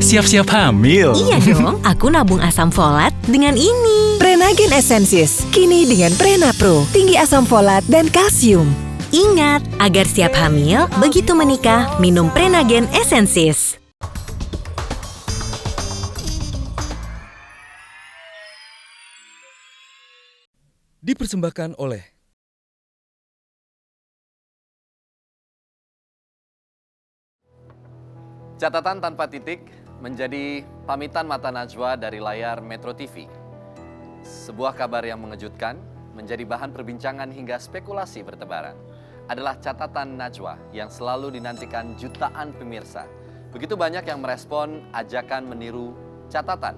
siap-siap hamil. Iya dong, aku nabung asam folat dengan ini. Prenagen Essensis, kini dengan Prena Pro, tinggi asam folat dan kalsium. Ingat, agar siap hamil, begitu menikah, minum Prenagen Essensis. Dipersembahkan oleh Catatan tanpa titik menjadi pamitan mata najwa dari layar Metro TV. Sebuah kabar yang mengejutkan menjadi bahan perbincangan hingga spekulasi bertebaran. Adalah catatan najwa yang selalu dinantikan jutaan pemirsa. Begitu banyak yang merespon ajakan meniru catatan.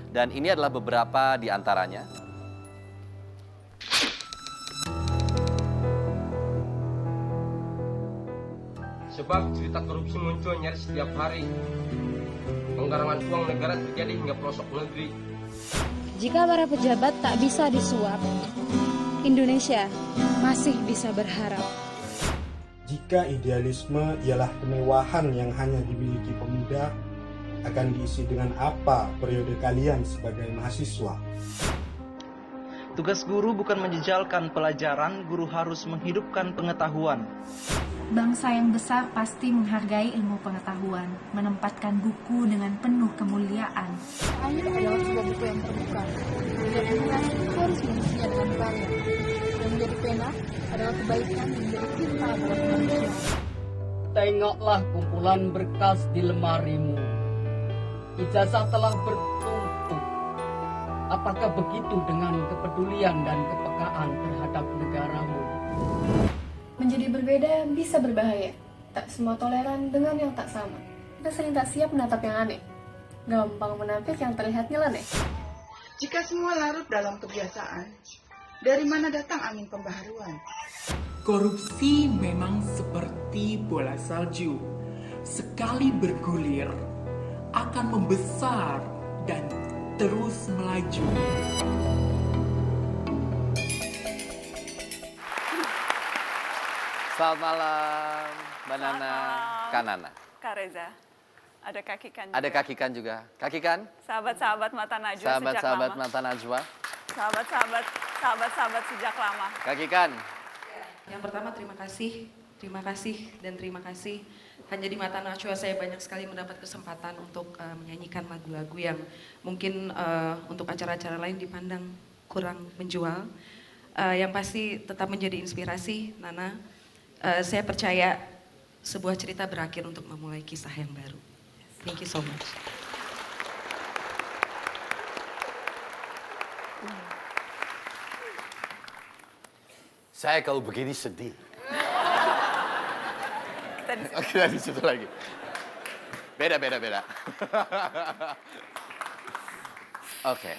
Dan ini adalah beberapa di antaranya. Sebab cerita korupsi muncul nyaris setiap hari. Penggarangan uang negara terjadi hingga pelosok negeri. Jika para pejabat tak bisa disuap, Indonesia masih bisa berharap. Jika idealisme ialah kemewahan yang hanya dimiliki pemuda, akan diisi dengan apa periode kalian sebagai mahasiswa? Tugas guru bukan menjejalkan pelajaran, guru harus menghidupkan pengetahuan. Bangsa yang besar pasti menghargai ilmu pengetahuan, menempatkan buku dengan penuh kemuliaan. Air adalah sebuah buku yang terbuka. Menjadi gelas harus mengisinya dengan karya. Yang menjadi pena adalah kebaikan, yang menjadi cinta adalah kemanusiaan. Tengoklah kumpulan berkas di lemarimu. Ijazah telah bertumpuk. Apakah begitu dengan kepedulian dan kepekaan terhadap negaramu? Menjadi berbeda bisa berbahaya. Tak semua toleran dengan yang tak sama. Kita sering tak siap menatap yang aneh. Gampang menampik yang terlihat nyeleneh. Jika semua larut dalam kebiasaan, dari mana datang angin pembaharuan? Korupsi memang seperti bola salju. Sekali bergulir, akan membesar dan terus melaju. Selamat malam, Mbak Nana, Kak Nana. Kak Reza, ada Kak Kikan juga. Ada Kak Kikan juga. Kak Kikan? Sahabat-sahabat mata najwa sejak lama. Sahabat-sahabat mata najwa. Sahabat-sahabat sejak lama. Kak Kikan? Yang pertama terima kasih dan terima kasih. Hanya di mata najwa saya banyak sekali mendapat kesempatan untuk menyanyikan lagu-lagu yang mungkin untuk acara-acara lain dipandang kurang menjual. Yang pasti tetap menjadi inspirasi, Nana. Saya percaya sebuah cerita berakhir untuk memulai kisah yang baru. Thank you so much. Saya kalau begini sedih. Kita di situ lagi. Beda. Oke.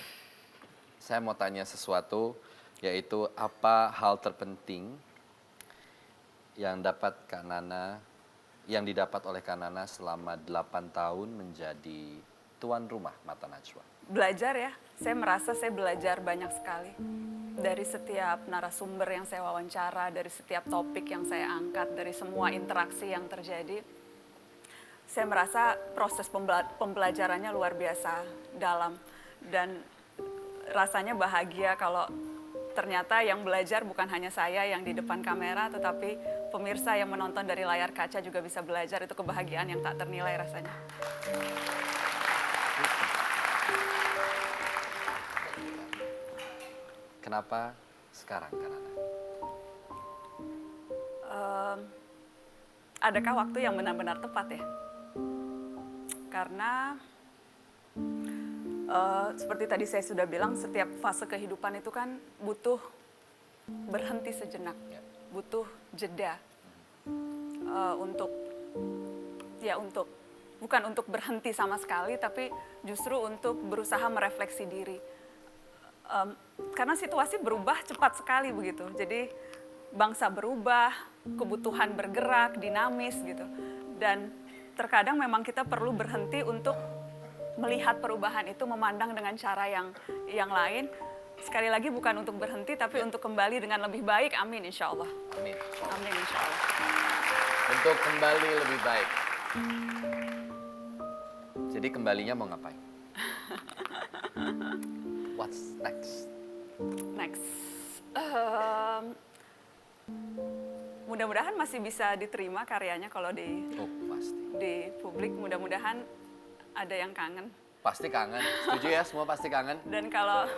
Saya mau tanya sesuatu, yaitu apa hal terpenting yang didapat oleh Kak Nana selama 8 tahun menjadi tuan rumah Mata Najwa? Belajar ya, saya merasa saya belajar banyak sekali. Dari setiap narasumber yang saya wawancara, dari setiap topik yang saya angkat, dari semua interaksi yang terjadi. Saya merasa proses pembelajarannya luar biasa dalam. Dan rasanya bahagia kalau ternyata yang belajar bukan hanya saya yang di depan kamera, tetapi pemirsa yang menonton dari layar kaca juga bisa belajar. Itu kebahagiaan yang tak ternilai rasanya. Kenapa sekarang, Kak Nana? Adakah waktu yang benar-benar tepat ya? Karena seperti tadi saya sudah bilang, setiap fase kehidupan itu kan butuh berhenti sejenak, butuh jeda bukan untuk berhenti sama sekali, tapi justru untuk berusaha merefleksi diri. Karena situasi berubah cepat sekali begitu, jadi bangsa berubah, kebutuhan bergerak, dinamis gitu, dan terkadang memang kita perlu berhenti untuk melihat perubahan itu, memandang dengan cara yang lain. Sekali lagi bukan untuk berhenti, tapi untuk kembali dengan lebih baik. Amin, insya Allah. Amin. Amin, insya Allah. Untuk kembali lebih baik. Jadi kembalinya mau ngapain? What's next? Next. Mudah-mudahan masih bisa diterima karyanya kalau di publik. Mudah-mudahan ada yang kangen. Pasti kangen. Setuju ya, semua pasti kangen. Dan kalau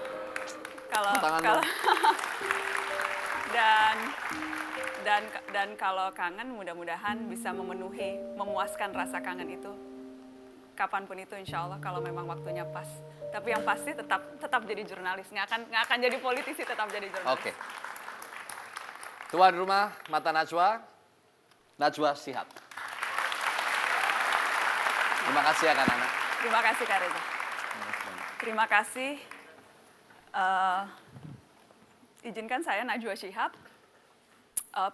dan kalau kangen, mudah-mudahan bisa memuaskan rasa kangen itu kapanpun itu, insya Allah, kalau memang waktunya pas. Tapi yang pasti tetap jadi jurnalis, nggak akan jadi politisi, tetap jadi jurnalis. Oke. Tuan rumah Mata Najwa, Najwa Shihab. Terima kasih ya Kak Nana. Terima kasih Kak Reza. Terima kasih. Izinkan saya Najwa Shihab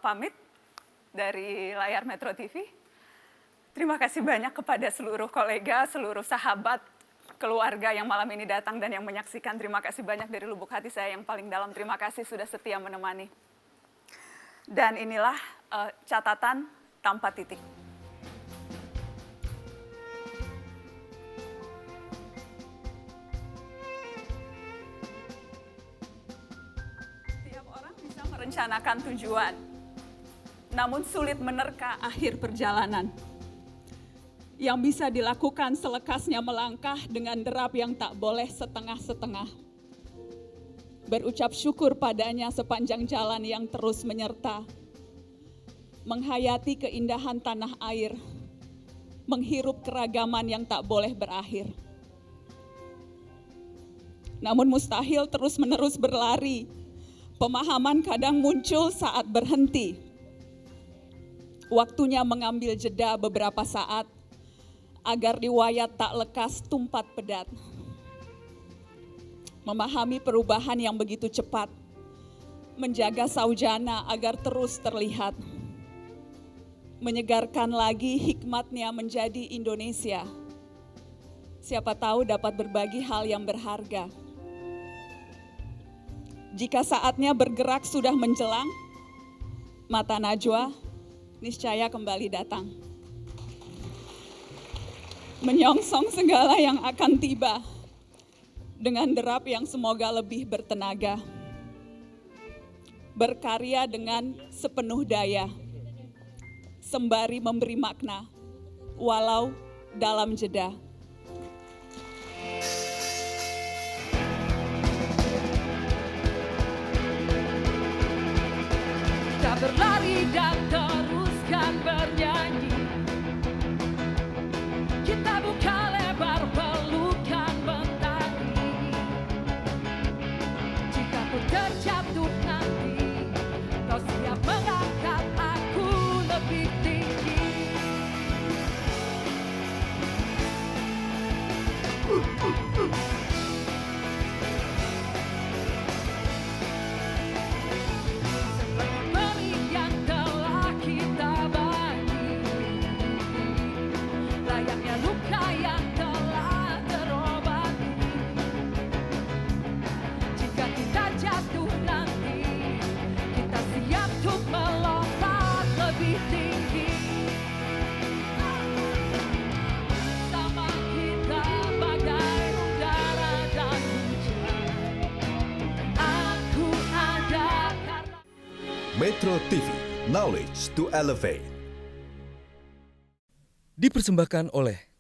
pamit dari layar Metro TV. Terima kasih banyak kepada seluruh kolega, seluruh sahabat, keluarga yang malam ini datang dan yang menyaksikan. Terima kasih banyak dari lubuk hati saya yang paling dalam. Terima kasih sudah setia menemani. Dan inilah catatan tanpa titik. Setiap orang bisa merencanakan tujuan, namun sulit menerka akhir perjalanan. Yang bisa dilakukan selekasnya melangkah dengan derap yang tak boleh setengah-setengah. Berucap syukur padanya sepanjang jalan yang terus menyerta. Menghayati keindahan tanah air. Menghirup keragaman yang tak boleh berakhir. Namun mustahil terus-menerus berlari. Pemahaman kadang muncul saat berhenti. Waktunya mengambil jeda beberapa saat agar riwayat tak lekas tumpat pedat. Memahami perubahan yang begitu cepat, menjaga saujana agar terus terlihat. Menyegarkan lagi hikmatnya menjadi Indonesia. Siapa tahu dapat berbagi hal yang berharga. Jika saatnya bergerak sudah menjelang, Mata Najwa niscaya kembali datang. Menyongsong segala yang akan tiba dengan derap yang semoga lebih bertenaga. Berkarya dengan sepenuh daya, sembari memberi makna, walau dalam jeda. Kita berlari dan teruskan bernyanyi. Kita buka lebar pelukan mentari. Jika ku terjatuh nanti, kau siap mengangkat aku lebih tinggi. Seperti benih yang telah kita bagi, layaknya luka yang telah terobati. Jika kita jatuh nanti, kita siap untuk melompat lebih tinggi. Sama kita bagai udara dan hujan. Aku ada karena Metro TV, knowledge to elevate. Dipersembahkan oleh